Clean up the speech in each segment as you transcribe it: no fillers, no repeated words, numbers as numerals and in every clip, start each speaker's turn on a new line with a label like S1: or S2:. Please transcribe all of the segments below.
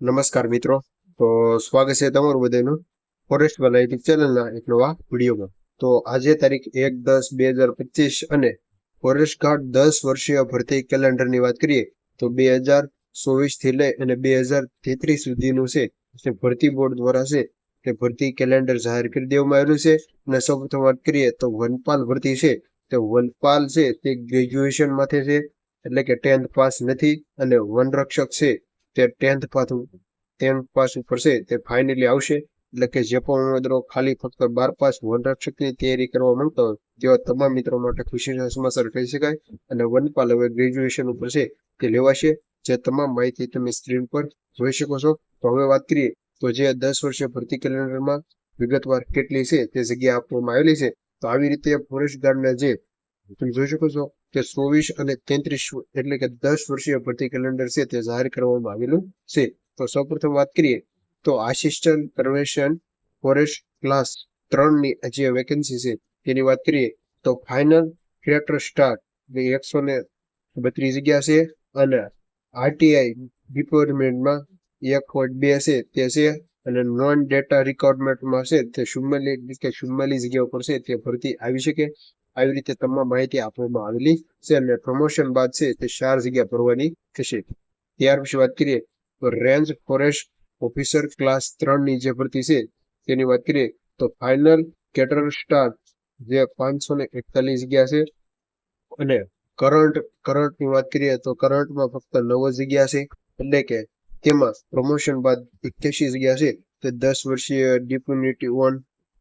S1: નમસ્કાર મિત્રો. તો સ્વાગત છે તમારું બધાનું ફોરેસ્ટ વાલા યુટ્યુબ ચેનલના એક નવા વિડીયોમાં. તો આજે તારીખ 1/10/2025 અને ફોરેસ્ટ ગાર્ડ 10 વર્ષીય ભરતી કેલેન્ડરની વાત કરીએ તો 2024 થી લઈ અને 2033 સુધીનું છે જે ભરતી બોર્ડ દ્વારા છે તે ભરતી કેલેન્ડર જાહેર કરી દેવામાં આવેલું છે. અને સૌપ્રથમ વાત કરીએ તો વનપાલ ભરતી છે, તે વનપાલ છે તે ગ્રેજ્યુએશન માથે છે, એટલે કે 10th પાસ નથી. અને વનરક્ષક છે તે 10th પાસ ઉપર છે તે ફાઇનલી આવશે. એટલે કે જે પણ ઉમેદવારો ખાલી ફક્ત 12 પાસ વનરક્ષકની તૈયારી કરવા માંગતા હોય તેવા તમામ મિત્રો માટે ખુશીના સમાચાર કહી શકાય. અને વનપાલ હવે ગ્રેજ્યુએશન ઉપર છે તે લેવાશે. જે તમામ માહિતી તમે સ્ક્રીન પર જોઈ શકો છો. તો હવે વાત કરીએ તો જે 10 વર્ષીય ભરતી કેલેન્ડરમાં વિગતવાર કેટલી છે તે જગ્યા આપવામાં આવેલી છે. તો આવી રીતે ફોરેસ્ટ ગાર્ડના જે તમે જોઈ શકો છો કે 24 અને 33 એટલે કે 10 વર્ષીય ભરતી કેલેન્ડર છે તે જાહેર કરવામાં આવેલું છે. તો સૌપ્રથમ વાત કરીએ તો આસિસ્ટન્ટ પરવેશન ફોરેસ્ટ ક્લાસ 3 ની જે વેકેન્સી છે તેની વાત કરીએ તો ફાઇનલ ક્રિએટર સ્ટાર 132 જગ્યા છે. અને આરટીઆઈ ડિપાર્ટમેન્ટમાં 1.2 છે તે છે. અને નોન ડેટા રિક્વાયરમેન્ટમાં છે તે 44 જગ્યા ઉપર છે તે ભરતી આવી શકે. આવી રીતે તમામ માહિતી આપવામાં આવેલી છે. અને પ્રમોશન બાદ છે તે 4 જગ્યા ભરવાની થશે. ત્યાર પછી વાત કરીએ તો રેન્જ ફોરેસ્ટ ઓફિસર ક્લાસ 3 ની જે ભરતી છે તેની વાત કરીએ તો ફાઇનલ કેટર સ્ટાર જે 541 જગ્યા છે. અને કરંટની વાત કરીએ તો કરંટમાં ફક્ત 9 જગ્યા છે. એટલે કે તેમાં પ્રમોશન બાદ 81 જગ્યા છે તે 10 વર્ષીય ડિપ્યુટી ઓન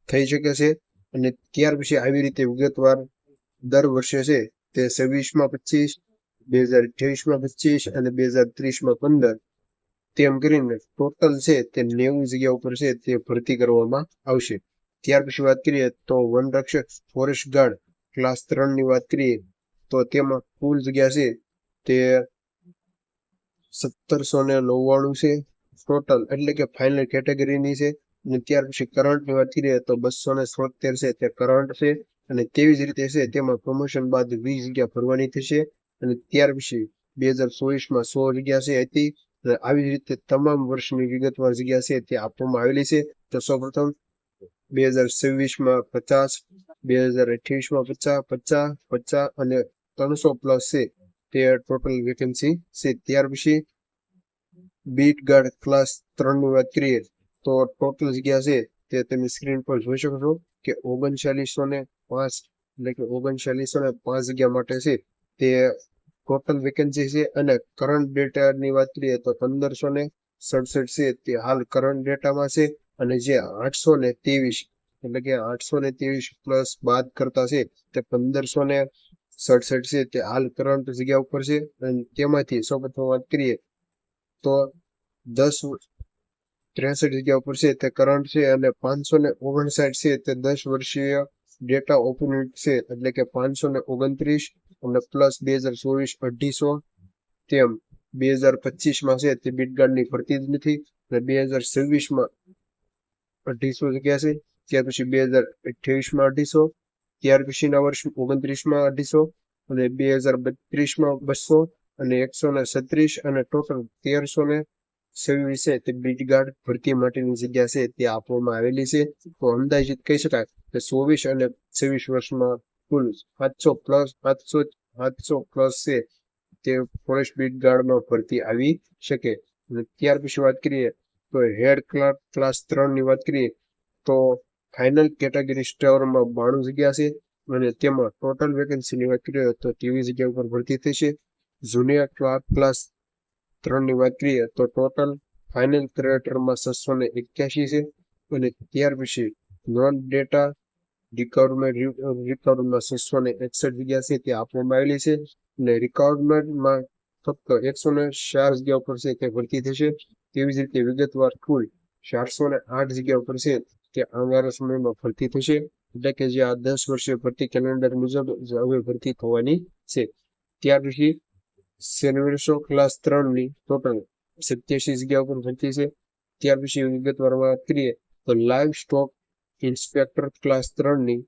S1: થઈ શકે છે. અને ત્યાર પછી આવી રીતે વિગતવાર દર વર્ષે છે તે 26માં 25, 2028માં 25 અને 2030માં 15 તેમ કરીને ટોટલ છે તે 90 જગ્યા ઉપર છે તે ભરતી કરવામાં આવશે. ત્યાર પછી વાત કરીએ તો વનરક્ષક ફોરેસ્ટ ગાર્ડ ક્લાસ 3 ની વાત કરીએ તો તેમાં કુલ જગ્યા છે તે 1799 છે ટોટલ, એટલે કે ફાઇનલ કેટેગરીની છે. અને ત્યાર પછી કરંટની વાત કરીએ તો 273 છે તે કરંટ છે. અને તેવી જ રીતે છે તેમાં પ્રમોશન બાદ 20 જગ્યા ભરવાની થશે. અને ત્યાર પછી 2024માં 100 જગ્યા છે હતી. અને આવી જ રીતે તમામ વર્ષની વિગતવાર જગ્યા છે તે આપવામાં આવેલી છે. તો સૌપ્રથમ 2026માં 50, 2028માં 50, 50, 50 અને 300 પ્લસ છે તે ટોટલ વેકેન્સી છે. ત્યાર પછી બીટ ગાર્ડ ક્લાસ 3 ની વાત કરીએ તો ટોટલ જગ્યા છે તે તમે સ્ક્રીન પર જોઈ શકો છો કે 3905, એટલે કે 3905 જગ્યા માટે છે તે ટોટલ વેકેન્સી છે. અને કરંટ ડેટાની વાત કરીએ તો 1567 છે તે હાલ કરંટ ડેટામાં છે. અને જે 823 એટલે કે 823 પ્લસ બાદ કરતા છે તે 1567 છે તે હાલ કરંટ જગ્યા ઉપર છે. અને તેમાંથી સૌપ્રથમ વાત કરીએ તો 63 જગ્યા ઉપર છે તે કરંટ છે. અને 559 છે તે 10 વર્ષીય ડેટા ઓપોનન્ટ છે, એટલે કે 529. અને પ્લસ 2024 250 તેમ 2025માં છે તે બીટગાર્ડની ભરતી જ નથી. અને 2026માં 250 જગ્યા છે. ત્યાર પછી 2028માં 250, ત્યાર પછીના વર્ષ 29માં 250, અને 2032માં 200 અને 136 અને ટોટલ 1326 છે તે બીટગાર્ડ ભરતી માટેની જગ્યા છે તે આપવામાં આવેલી છે. તો અંદાજિત કહી શકાય કે 24 અને 26 વર્ષમાં કુલ 700 પ્લસ છે તે ફોરેસ્ટ બીટગાર્ડમાં ભરતી આવી શકે. અને ત્યાર પછી વાત કરીએ તો હેડ ક્લાર્ક ક્લાસ 3 ની વાત કરીએ તો ફાઇનલ કેટેગરી સ્ટારમાં 92 જગ્યા છે. અને તેમાં ટોટલ વેકેન્સીની વાત કરીએ તો 23 જગ્યા ઉપર ભરતી થશે. જુનિયર ક્લાર્ક ક્લાસ 3 ની વાત કરીએ તો ટોટલ ફાઇનલ ક્રિએટરમાં 681 છે. અને ત્યાર પછી નોન ડેટા રિક્વાયરમેન્ટમાં 661 જગ્યા છે તે આપવામાં આવેલી છે. અને રિક્વાયરમેન્ટમાં ફક્ત 104 જગ્યા ઉપર છે તે ભરતી થશે. તેવી જ રીતે વિગતવાર કુલ 408 જગ્યા ઉપર છે તે આવનારા સમયમાં ભરતી થશે. એટલે કે જે આ 10 વર્ષીય ભરતી કેલેન્ડર મુજબ હવે ભરતી થવાની છે. ત્યાર પછી સેન્વેન્સો ક્લાસ 3 ની ટોટલ 87 જગ્યા ઉપર ભરતી છે. ત્યાર પછી વિગતવાર વાત કરીએ તો લાઈવ સ્ટોક ઇન્સ્પેક્ટર ક્લાસ 3 ની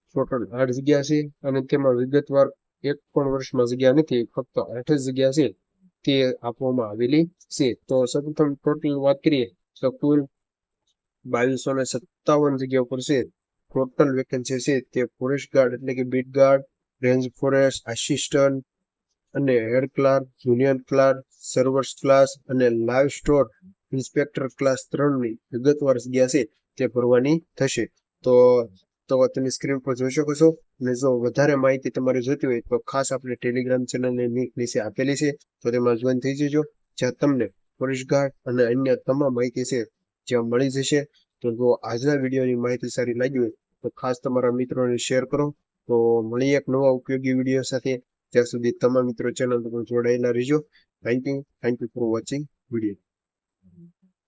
S1: ટોટલ 8 જગ્યા છે. અને તેમાં વિગતવાર એક પણ વર્ષમાં જગ્યા નથી, ફક્ત 8 જ જગ્યા છે. તે આપવામાં આવેલી છે. તો સૌપ્રથમ ટોટલ વાત કરીએ તો કુલ 2257 જગ્યા પર છે. ટોટલ વેકેન્સી છે તે ફોરેસ્ટ ગાર્ડ એટલે કે beat guard, range forest assistant અને head clerk, junior clerk, surveyors class અને લાઇવ સ્ટોર ઇન્સ્પેક્ટર ક્લાસ 3 ની વિગતવાર જગ્યા છે તે ભરવાની થશે. તો તમે સ્ક્રીન પર જોઈ શકો છો. અને જો વધારે માહિતી તમારે જોઈતી હોય તો ખાસ આપણે ટેલિગ્રામ ચેનલની લિંક નીચે આપેલી છે, તો તેમાં જોઈન થઈ જજો, જ્યાં તમને ફોરેસ્ટ ગાર્ડ અને અન્ય તમામ માહિતી છે જ્યાં મળી જશે. તો જો આજના વિડીયોની માહિતી સારી લાગી હોય તો ખાસ તમારા મિત્રોને શેર કરો. તો મળીએ એક નવા ઉપયોગી વિડીયો સાથે. ત્યાં સુધી તમામ મિત્રો ચેનલ પર જોડાયેલા રહેજો. Thank you for watching video.